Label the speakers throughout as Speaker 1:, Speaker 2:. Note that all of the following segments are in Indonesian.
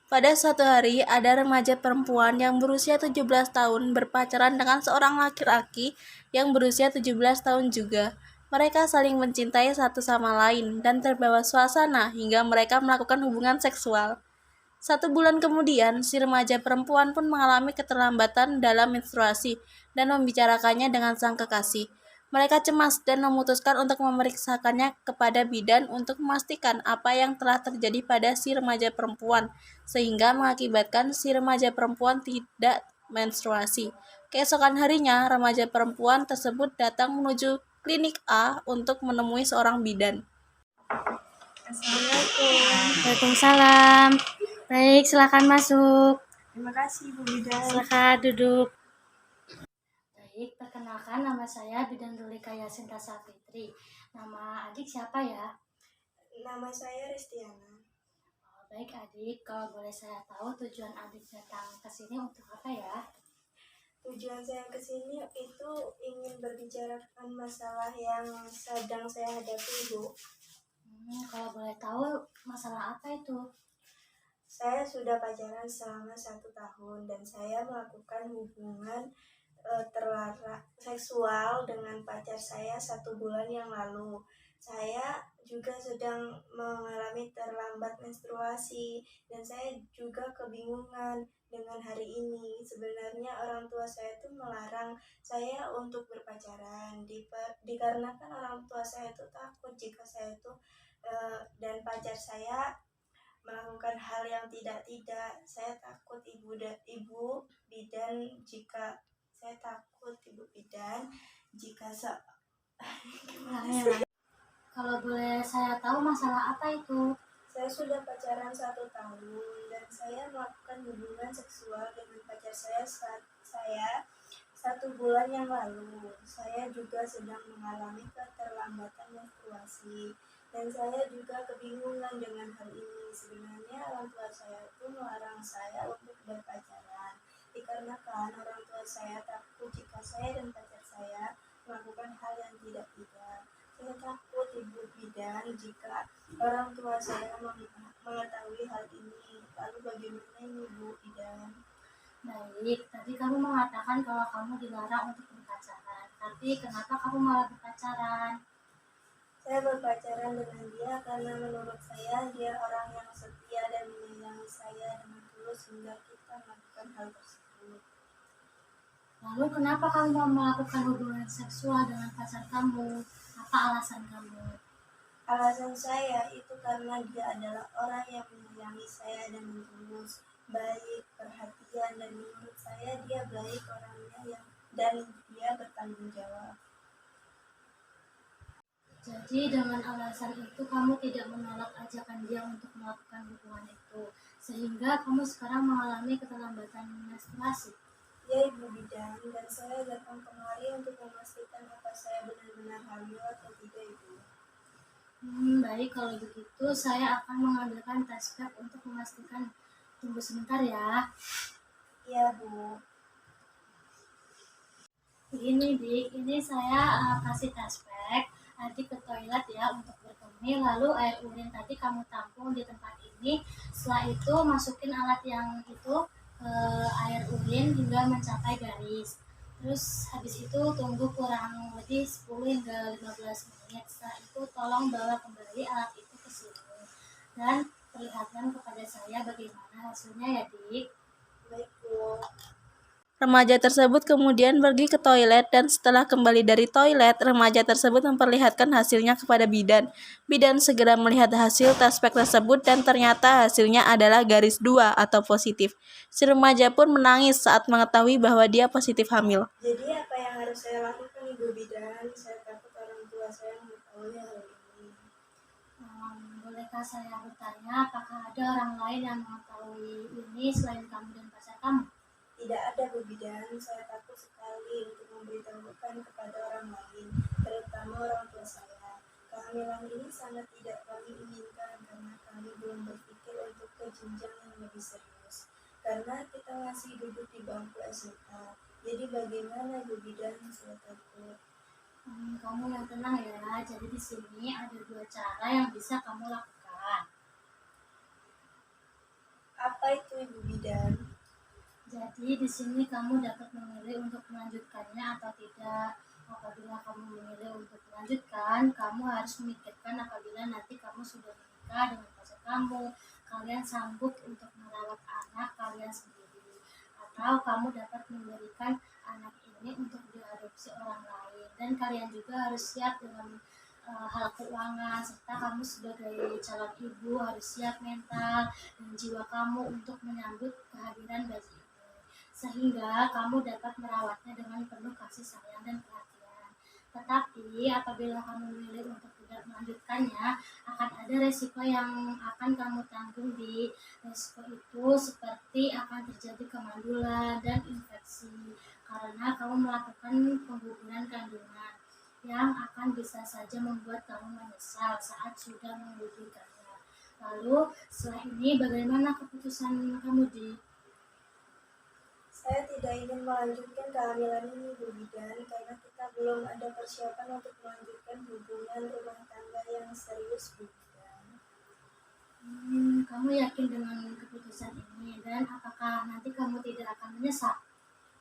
Speaker 1: Pada suatu hari, ada remaja perempuan yang berusia 17 tahun berpacaran dengan seorang laki-laki yang berusia 17 tahun juga. Mereka saling mencintai satu sama lain dan terbawa suasana hingga mereka melakukan hubungan seksual. 1 bulan kemudian, si remaja perempuan pun mengalami keterlambatan dalam menstruasi dan membicarakannya dengan sang kekasih. Mereka cemas dan memutuskan untuk memeriksakannya kepada bidan untuk memastikan apa yang telah terjadi pada si remaja perempuan, sehingga mengakibatkan si remaja perempuan tidak menstruasi. Keesokan harinya, remaja perempuan tersebut datang menuju klinik A untuk menemui seorang bidan.
Speaker 2: Assalamualaikum.
Speaker 3: Waalaikumsalam. Baik, silakan masuk.
Speaker 2: Terima kasih Bu Bidan.
Speaker 3: Silakan duduk. Baik, perkenalkan nama saya Bidan Rulika Yasin Rasa Fitri. Nama adik siapa ya?
Speaker 2: Nama saya Restiana.
Speaker 3: Oh, baik adik, kalau boleh saya tahu tujuan adik datang ke sini untuk apa ya?
Speaker 2: Tujuan saya ke sini itu ingin berbicarakan masalah yang sedang saya hadapi, Bu.
Speaker 3: Kalau boleh tahu masalah apa itu?
Speaker 2: Saya sudah pacaran selama 1 tahun dan saya melakukan hubungan terlarang seksual dengan pacar saya 1 bulan yang lalu. Saya juga sedang mengalami terlambat menstruasi dan saya juga kebingungan dengan hari ini. Sebenarnya orang tua saya itu melarang saya untuk berpacaran dikarenakan orang tua saya itu takut jika saya itu dan pacar saya melakukan hal yang tidak. Saya takut ibu bidan jika saya takut ibu bidan jika
Speaker 3: Kalau boleh saya tahu masalah apa itu?
Speaker 2: saya sudah pacaran 1 tahun dan saya melakukan hubungan seksual dengan pacar saya saat saya 1 bulan yang lalu. Saya juga sedang mengalami keterlambatan menstruasi dan saya juga kebingungan dengan hal ini. Sebenarnya orang tua saya itu melarang saya untuk berpacaran dikarenakan orang tua saya takut jika saya dan pacar saya melakukan hal yang tidak. Saya takut ibu bidan jika orang tua saya mengetahui hal ini. Lalu bagaimana ini Bu bidan?
Speaker 3: Baik, tadi kamu mengatakan kalau kamu dilarang untuk berpacaran. Tapi kenapa kamu malah berpacaran?
Speaker 2: Saya berpacaran dengan dia karena menurut saya dia orang yang setia dan menyayangi saya dengan tulus hingga kita melakukan hal tersebut.
Speaker 3: Lalu kenapa kamu mau melakukan hubungan seksual dengan pacar kamu? Apa alasan kamu?
Speaker 2: Alasan saya itu karena dia adalah orang yang menyayangi saya dengan tulus, baik, perhatian, dan menurut saya dia baik orangnya dan dia bertanggung jawab.
Speaker 3: Jadi dengan alasan itu kamu tidak menolak ajakan dia untuk melakukan hubungan itu, sehingga kamu sekarang mengalami keterlambatan menstruasi.
Speaker 2: Ya Ibu bidan, dan saya datang kemari untuk memastikan apa saya benar-benar hamil atau tidak Ibu.
Speaker 3: Baik, kalau begitu saya akan mengambilkan tes swab untuk memastikan. Tunggu sebentar ya.
Speaker 2: Iya Bu.
Speaker 3: Begini Dik, ini saya kasih tes swab. Adik ke toilet ya untuk berkemih, lalu air urin tadi kamu tampung di tempat ini. Setelah itu masukin alat yang itu ke air urin hingga mencapai garis. Terus habis itu tunggu kurang lebih 10 hingga 15 menit. Setelah itu tolong bawa kembali alat itu ke sini dan perlihatkan kepada saya bagaimana hasilnya ya Dik.
Speaker 2: Baik Bu.
Speaker 1: Remaja tersebut kemudian pergi ke toilet dan setelah kembali dari toilet, remaja tersebut memperlihatkan hasilnya kepada bidan. Bidan segera melihat hasil tes swab tersebut dan ternyata hasilnya adalah garis 2 atau positif. Si remaja pun menangis saat mengetahui bahwa dia positif hamil.
Speaker 2: Jadi apa yang harus saya lakukan Ibu bidan? Saya takut orang tua saya mengetahui hal ini.
Speaker 3: Bolehkah saya bertanya apakah ada orang lain yang mengetahui ini selain kamu dan pacar kamu?
Speaker 2: Tidak ada Bu bidan, saya takut sekali untuk memberitahukan kepada orang lain, terutama orang tua saya. Kehamilan ini sangat tidak kami inginkan karena kami belum berpikir untuk ke jenjang yang lebih serius. Karena kita masih duduk di bangku SMA. Jadi bagaimana Bu bidan? Saya takut.
Speaker 3: Kamu yang tenang ya. Jadi di sini ada 2 cara yang bisa kamu lakukan.
Speaker 2: Apa itu Ibu Bidan?
Speaker 3: Jadi di sini kamu dapat memilih untuk melanjutkannya atau tidak. Apabila kamu memilih untuk melanjutkan, kamu harus memikirkan apabila nanti kamu sudah menikah dengan pacar kamu, kalian sanggup untuk merawat anak kalian sendiri. Atau kamu dapat memberikan anak ini untuk diadopsi orang lain. Dan kalian juga harus siap dengan hal keuangan, serta kamu sebagai calon ibu harus siap mental dan jiwa kamu untuk menyambut kehadiran bayi ini, sehingga kamu dapat merawatnya dengan penuh kasih sayang dan perhatian. Tetapi apabila kamu memilih untuk tidak melanjutkannya, akan ada resiko yang akan kamu tanggung. Di resiko itu seperti akan terjadi kemandulan dan infeksi karena kamu melakukan pengguguran kandungan yang akan bisa saja membuat kamu menyesal saat sudah menggugurkannya. Lalu setelah ini bagaimana keputusan kamu di?
Speaker 2: Saya tidak ingin melanjutkan kehamilan ini Bu Bidan karena kita belum ada persiapan untuk melanjutkan hubungan rumah tangga yang serius Bu Bidan.
Speaker 3: Kamu yakin dengan keputusan ini dan apakah nanti kamu tidak akan menyesal?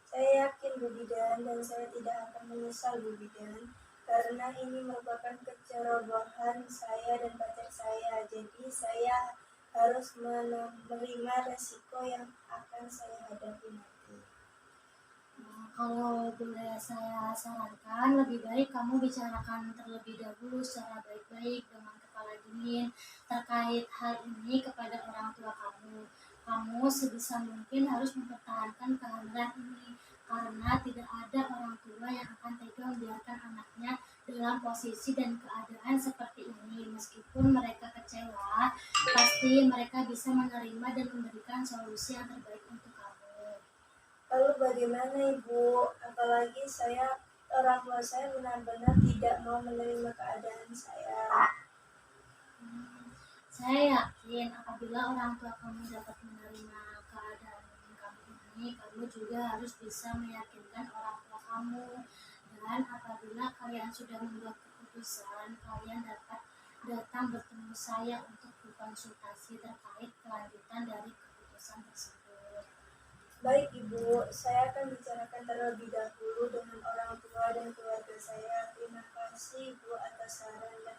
Speaker 2: Saya yakin Bu Bidan dan saya tidak akan menyesal Bu Bidan karena ini merupakan kecerobohan saya dan pacar saya. Jadi saya harus menerima resiko yang akan saya hadapi nanti.
Speaker 3: Kalau boleh saya sarankan, lebih baik kamu bicarakan terlebih dahulu secara baik-baik dengan kepala dingin terkait hal ini kepada orang tua kamu. Kamu sebisa mungkin harus mempertahankan kehamilan ini karena tidak ada orang tua yang akan tega membiarkan anaknya dalam posisi dan keadaan seperti ini. Meskipun mereka kecewa, pasti mereka bisa menerima dan memberikan solusi yang terbaik untuk kamu.
Speaker 2: Lalu bagaimana Ibu? Apalagi orang tua saya benar-benar tidak mau menerima keadaan saya.
Speaker 3: Saya yakin apabila orang tua kamu dapat menerima keadaan kamu ini, kamu juga harus bisa meyakinkan orang tua kamu. Dan apabila kalian sudah membuat keputusan, kalian dapat datang bertemu saya untuk berkonsultasi terkait kelanjutan dari keputusan tersebut.
Speaker 2: Baik Ibu, saya akan bicarakan terlebih dahulu dengan orang tua dan keluarga saya. Terima kasih Bu atas sarannya.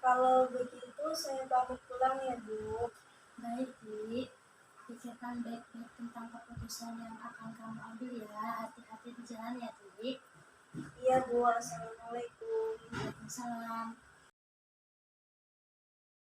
Speaker 2: Kalau begitu saya pamit pulang ya Bu.
Speaker 3: Baik, Dik. Pikirkan baik-baik tentang keputusan yang akan kamu ambil ya. Hati-hati di jalan ya, Dik.
Speaker 2: Iya Bu, Assalamualaikum.
Speaker 3: Waalaikumsalam.